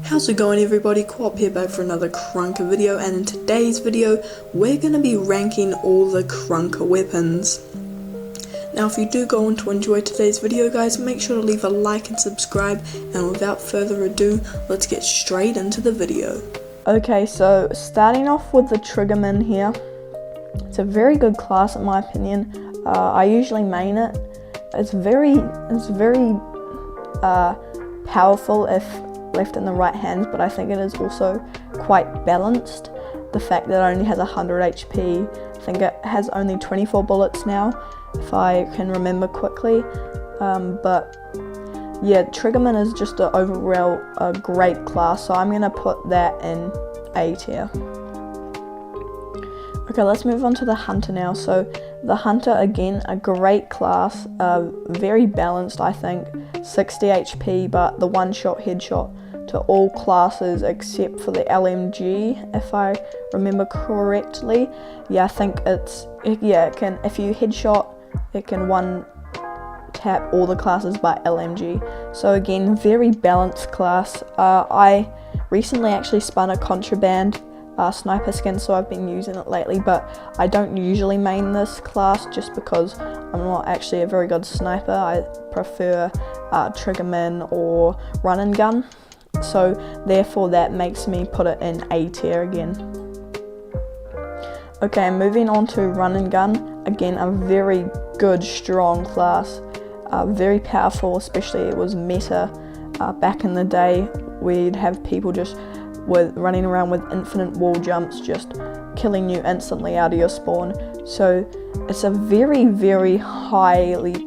How's it going, everybody? QOPPP here, back for another Krunker video, and in today's video we're going to be ranking all the Krunker weapons. Now if you do go on to enjoy today's video, guys, make sure to leave a like and subscribe, and without further ado, let's get straight into the video. Okay, so starting off with the Triggerman here. It's a very good class in my opinion. I usually main it. It's very powerful if left in the right hands, but I think it is also quite balanced. The fact that it only has 100 HP, I think it has only 24 bullets now, if I can remember quickly. But yeah, Triggerman is just an overall great class, so I'm going to put that in A tier. Okay, let's move on to the Hunter now. So the Hunter, again, a great class, very balanced, I think. 60 HP, but the one-shot headshot to all classes except for the LMG, if I remember correctly. Yeah, I think it can, if you headshot, it can one tap all the classes by LMG. So again, very balanced class. I recently actually spun a contraband sniper skin, so I've been using it lately, but I don't usually main this class just because I'm not actually a very good sniper. I prefer Triggerman or run and gun, so therefore that makes me put it in A tier again. Okay, moving on to run and gun. Again, a very good, strong class, very powerful, especially it was meta back in the day. We'd have people just running around with infinite wall jumps, just killing you instantly out of your spawn. So it's a very highly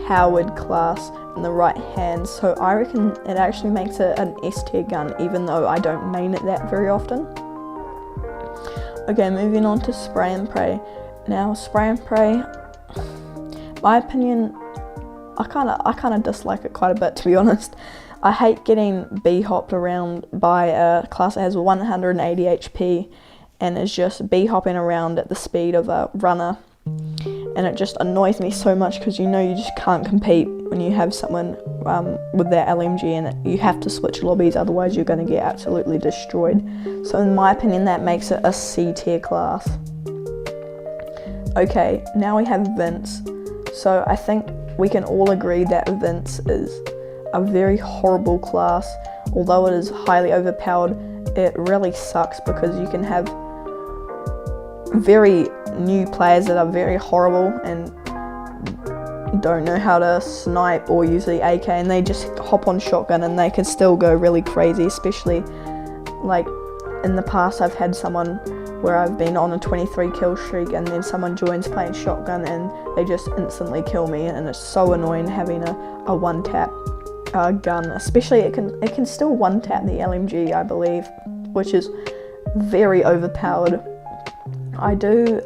powered class in the right hands, so I reckon it actually makes it an S tier gun, even though I don't main it that very often. Okay, moving on to spray and pray. Now spray and pray, my opinion, I kind of dislike it quite a bit, to be honest. I hate getting b-hopped around by a class that has 180 HP and is just b-hopping around at the speed of a runner, and it just annoys me so much because you just can't compete when you have someone with their LMG, and you have to switch lobbies, otherwise you're going to get absolutely destroyed. So in my opinion, that makes it a C tier class. Okay, now we have Vince. So I think we can all agree that Vince is a very horrible class. Although it is highly overpowered, it really sucks because you can have very new players that are very horrible and don't know how to snipe or use the AK, and they just hop on shotgun and they can still go really crazy. Especially like in the past, I've had someone where I've been on a 23 kill streak and then someone joins playing shotgun and they just instantly kill me, and it's so annoying having a one tap gun. Especially it can still one tap the LMG, I believe, which is very overpowered. I do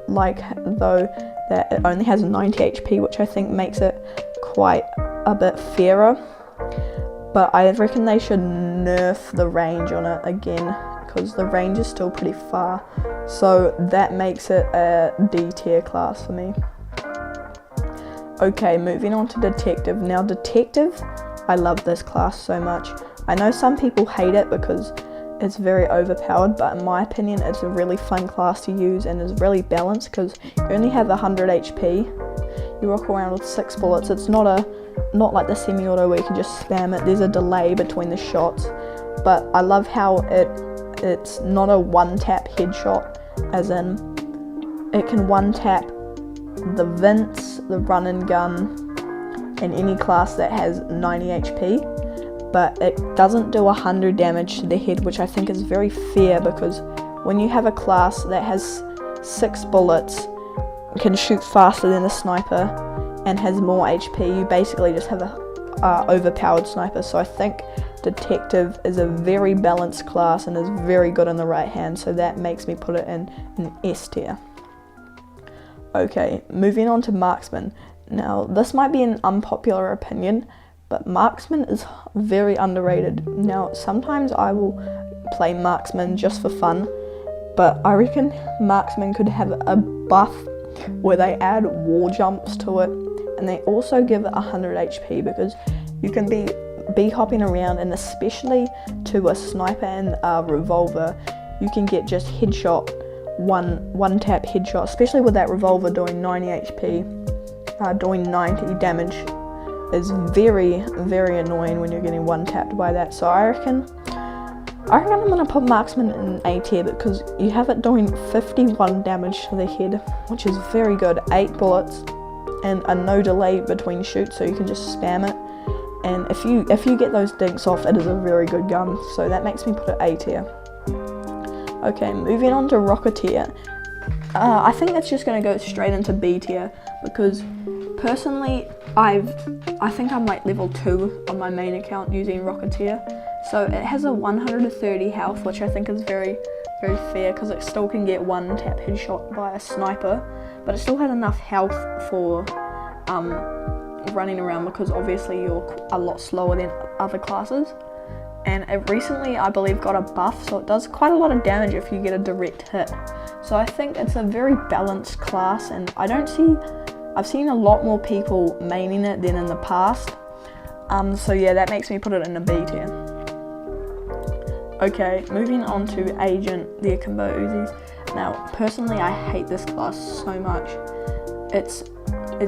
like though that it only has 90 HP, which I think makes it quite a bit fairer, but I reckon they should nerf the range on it again, because the range is still pretty far, so that makes it a D tier class for me. Okay, moving on to Detective. Now Detective, I love this class so much. I know some people hate it because it's very overpowered, but in my opinion it's a really fun class to use and is really balanced because you only have 100 HP. You rock around with 6 bullets. It's not like the semi-auto where you can just spam it. There's a delay between the shots, but I love how it's not a one-tap headshot, as in it can one-tap the Vince, the run and gun, and any class that has 90 HP. But it doesn't do 100 damage to the head, which I think is very fair, because when you have a class that has 6 bullets, can shoot faster than a sniper, and has more HP, you basically just have a overpowered sniper. So I think Detective is a very balanced class and is very good in the right hand, so that makes me put it in an S tier. Okay, moving on to Marksman. Now this might be an unpopular opinion, but Marksman is very underrated. Now, sometimes I will play Marksman just for fun, but I reckon Marksman could have a buff where they add wall jumps to it, and they also give it 100 HP, because you can be be hopping around, and especially to a sniper and a revolver, you can get just headshot, one tap headshot, especially with that revolver doing 90 HP, doing 90 damage is very, very annoying when you're getting one tapped by that. So I reckon I'm gonna put Marksman in A tier because you have it doing 51 damage to the head, which is very good. 8 bullets and a no delay between shoots, so you can just spam it. And if you get those dinks off, it is a very good gun. So that makes me put it A tier. Okay, moving on to Rocketeer. I think that's just gonna go straight into B tier because personally, I think I'm like level 2 on my main account using Rocketeer. So it has a 130 health, which I think is very, very fair because it still can get one tap headshot by a sniper, but it still has enough health for running around because obviously you're a lot slower than other classes. And it recently, I believe, got a buff, so it does quite a lot of damage if you get a direct hit. So I think it's a very balanced class, and I've seen a lot more people maining it than in the past. So yeah, that makes me put it in a B tier. Okay, moving on to Agent, the Akimbo Uzis. Now, personally, I hate this class so much. It's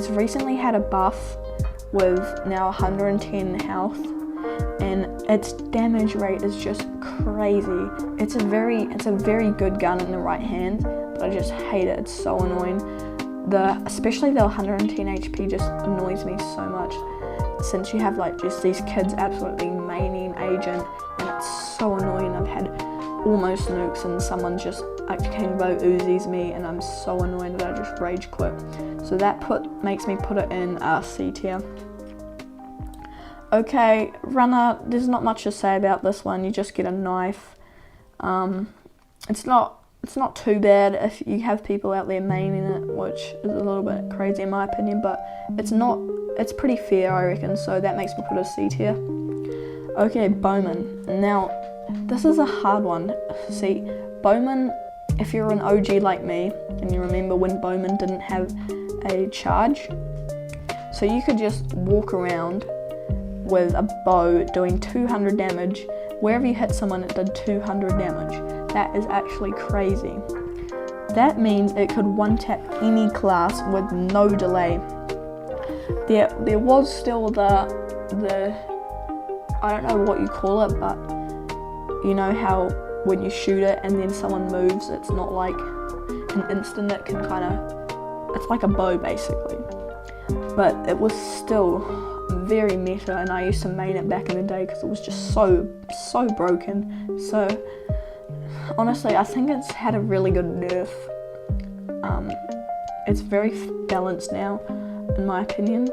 recently had a buff with now 110 health, and its damage rate is just crazy. It's a very good gun in the right hand, but I just hate it. It's so annoying. Especially the 110 HP just annoys me so much, since you have like just these kids absolutely maining Agent, and it's so annoying. I've had almost nukes and someone just Akimbo Uzis me, and I'm so annoyed that I just rage quit. So that makes me put it in C tier. Okay, Runner, there's not much to say about this one. You just get a knife. It's not too bad if you have people out there maining it, which is a little bit crazy in my opinion, but it's pretty fair, I reckon, so that makes me put a C tier. Okay, Bowman. Now, this is a hard one. See, Bowman, if you're an OG like me, and you remember when Bowman didn't have a charge, so you could just walk around with a bow doing 200 damage. Wherever you hit someone, it did 200 damage. That is actually crazy. That means it could one-tap any class with no delay. There was still the I don't know what you call it, but you know how when you shoot it and then someone moves, it's not like an instant, it can it's like a bow basically. But it was still very meta, and I used to main it back in the day because it was just so broken. So honestly, I think it's had a really good nerf. It's very balanced now, in my opinion.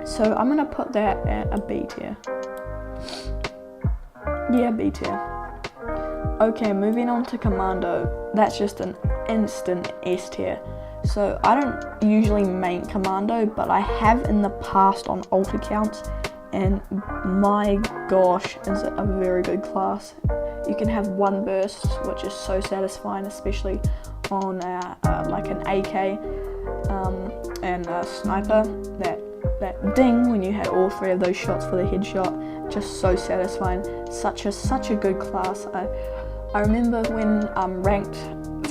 So I'm gonna put that at a B tier. Yeah, B tier. Okay, moving on to Commando. That's just an instant S tier. So I don't usually main Commando, but I have in the past on alt accounts, and my gosh, is it a very good class. You can have one burst, which is so satisfying, especially on like an AK and a sniper. That ding when you had all 3 of those shots for the headshot, just so satisfying. Such a good class. I remember when Ranked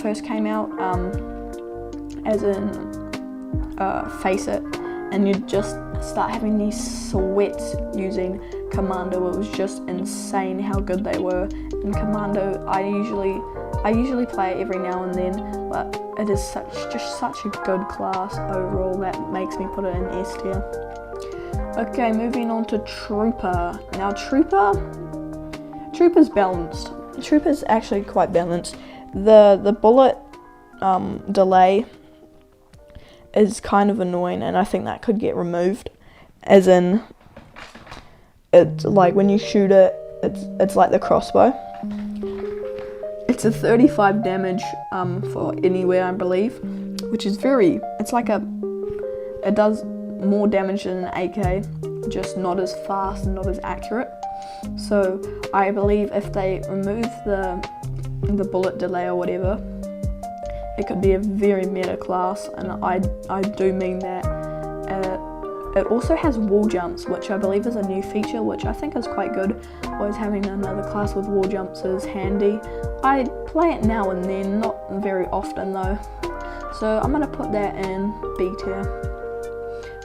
first came out, as in Face It, and you'd just start having these sweats using Commando. It was just insane how good they were. In Commando, I usually play it every now and then, but it is just such a good class overall. That makes me put it in S tier. Okay, moving on to Trooper. Now Trooper's balanced. Trooper's actually quite balanced. The bullet delay is kind of annoying, and I think that could get removed. As in, it's like when you shoot it, it's like the crossbow. It's a 35 damage for anywhere, I believe, which is it does more damage than an AK, just not as fast and not as accurate. So I believe if they remove the bullet delay or whatever, it could be a very meta class, and I do mean that. It also has wall jumps, which I believe is a new feature, which I think is quite good. Always having another class with wall jumps is handy. I play it now and then, not very often though. So I'm gonna put that in B tier.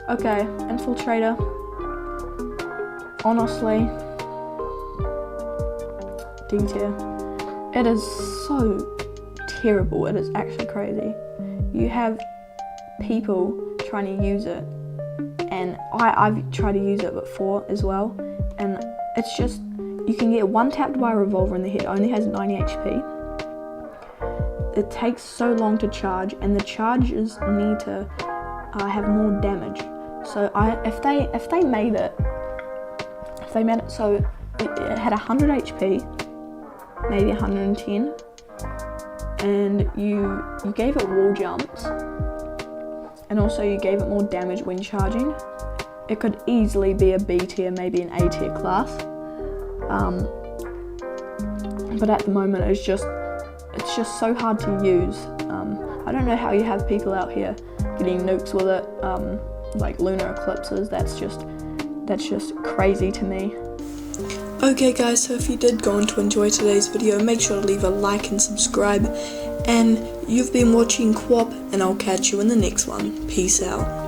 Okay, Infiltrator. Honestly, D tier. It is so terrible, it is actually crazy. You have people trying to use it, and I've tried to use it before as well, and it's just, you can get one tapped by a revolver in the head. It only has 90 HP. It takes so long to charge, and the charges need to have more damage. So if they made it so it had 100 HP, maybe 110, and you gave it wall jumps, and also you gave it more damage when charging, it could easily be a B tier, maybe an A tier class. But at the moment it's just so hard to use. I don't know how you have people out here getting nukes with it, like lunar eclipses. That's just crazy to me. Okay guys, so if you did go on to enjoy today's video, make sure to leave a like and subscribe. And you've been watching QOPPP, and I'll catch you in the next one. Peace out.